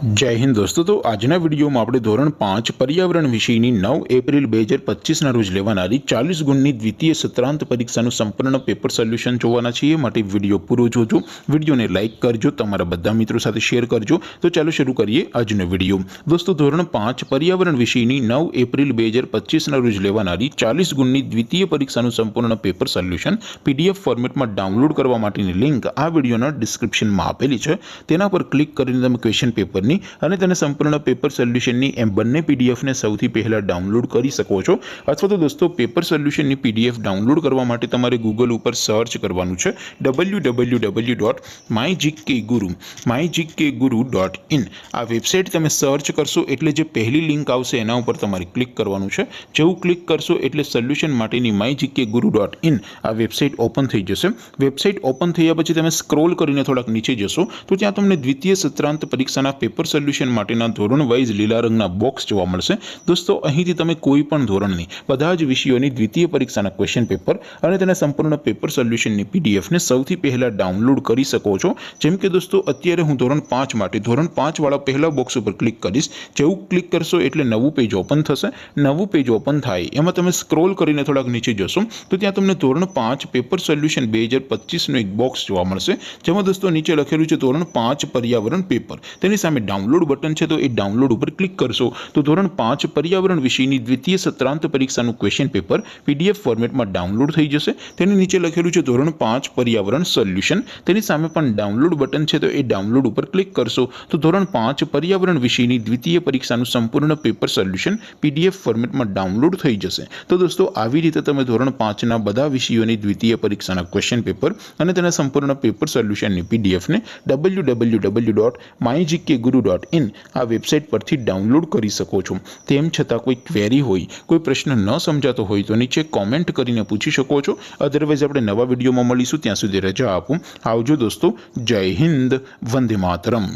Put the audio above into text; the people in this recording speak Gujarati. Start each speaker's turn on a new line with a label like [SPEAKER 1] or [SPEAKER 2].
[SPEAKER 1] जय हिंद दोस्तों। तो आजना वीडियो में આપણે ધોરણ 5 પર્યાવરણ વિષયની 9 એપ્રિલ 2025 ના રોજ લેવાનારી 40 ગુણની દ્વિતીય સત્રાંત પરીક્ષાનું સંપૂર્ણ પેપર સોલ્યુશન જોવાના છીએ। માટે વિડિયો પૂરો જોજો, વિડિયોને લાઈક કરજો, તમારા બધા મિત્રો સાથે શેર કરજો। તો ચાલો શરૂ કરીએ આજનો વિડિયો। દોસ્તો ધોરણ 5 પર્યાવરણ વિષયની 9 એપ્રિલ 2025 ના રોજ લેવાનારી 40 ગુણની દ્વિતીય પરીક્ષાનું સંપૂર્ણ પેપર સોલ્યુશન પીડીએફ ફોર્મેટમાં ડાઉનલોડ કરવા માટેની લિંક આ વિડિયોના ડિસ્ક્રિપ્શનમાં આપેલી છે। તેના પર ક્લિક કરીને તમે ક્વેશ્ચન પેપર અને તેને સંપૂર્ણ પેપર સોલ્યુશનની એમ બંને પીડીએફને સૌથી પહેલા ડાઉનલોડ કરી શકો છો। અથવા તો દોસ્તો પેપર સોલ્યુશનની પીડીએફ ડાઉનલોડ કરવા માટે તમારે ગૂગલ ઉપર સર્ચ કરવાનું છે www.mygkguru.in। આ વેબસાઇટ તમે સર્ચ કરશો એટલે જે પહેલી લિંક આવશે એના ઉપર તમારે ક્લિક કરવાનું છે। જેવું ક્લિક કરશો એટલે સોલ્યુશન માટેની mygkguru.in આ વેબસાઇટ ઓપન થઈ જશે। વેબસાઇટ ઓપન થયા પછી તમે સ્ક્રોલ કરીને થોડાક નીચે જશો તો ત્યાં તમને દ્વિતીય સત્રાંત પરીક્ષાના પેપર સોલ્યુશન માટેના ધોરણ વાઇઝ લીલા રંગના બોક્સ જોવા મળશે। દોસ્તો અહીંથી તમે કોઈ પણ ધોરણની બધા જ વિષયોની દ્વિતીય પરીક્ષાના ક્વેશ્ચન પેપર અને તેના સંપૂર્ણ પેપર સોલ્યુશનની પીડીએફને સૌથી પહેલા ડાઉનલોડ કરી શકો છો। જેમ કે દોસ્તો અત્યારે હું ધોરણ 5 માટે ધોરણ 5 વાળા પહેલા બોક્સ ઉપર ક્લિક કરીશ। જેવું ક્લિક કરશો એટલે નવું પેજ ઓપન થશે। નવું પેજ ઓપન થાય એમાં તમે સ્ક્રોલ કરીને થોડાક નીચે જશો તો ત્યાં તમને ધોરણ 5 પેપર સોલ્યુશન 2025 નું એક બોક્સ જોવા મળશે। જેમાં દોસ્તો નીચે લખેલું છે ધોરણ 5 પર્યાવરણ પેપર, તેની સામે ડાઉનલોડ બટન છે, તો એ ડાઉનલોડ ઉપર ક્લિક કરશો તો ધોરણ 5 પર્યાવરણ વિષયની દ્વિતીય સત્રાંત પરીક્ષાનું ક્વેશ્ચન પેપર પીડીએફ ફોર્મેટમાં ડાઉનલોડ થઈ જશે। તેની નીચે લખેલું છે ધોરણ 5 પર્યાવરણ સોલ્યુશન, તેની સામે પણ ડાઉનલોડ બટન છે, તો એ ડાઉનલોડ ઉપર ક્લિક કરશો તો ધોરણ 5 પર્યાવરણ વિષયની દ્વિતીય પરીક્ષાનું સંપૂર્ણ પેપર સોલ્યુશન પીડીએફ ફોર્મેટમાં ડાઉનલોડ થઈ જશે। તો દોસ્તો આવી રીતે તમે ધોરણ 5 ના બધા વિષયોની દ્વિતીય પરીક્ષાના ક્વેશ્ચન પેપર અને તેના સંપૂર્ણ પેપર સોલ્યુશનની પીડીએફને www.mygkguru.in આ વેબસાઇટ પરથી ડાઉનલોડ કરી શકો છો। તેમ છતાં કોઈ ક્વેરી હોય, કોઈ પ્રશ્ન ન સમજાતો હોય તો નીચે કોમેન્ટ કરીને પૂછી શકો છો। અધરવાઇઝ આપણે નવા વિડીયોમાં મળીશું, ત્યાં સુધી રજા આપો। આવજો દોસ્તો, જય હિન્દ, વંદે માતરમ।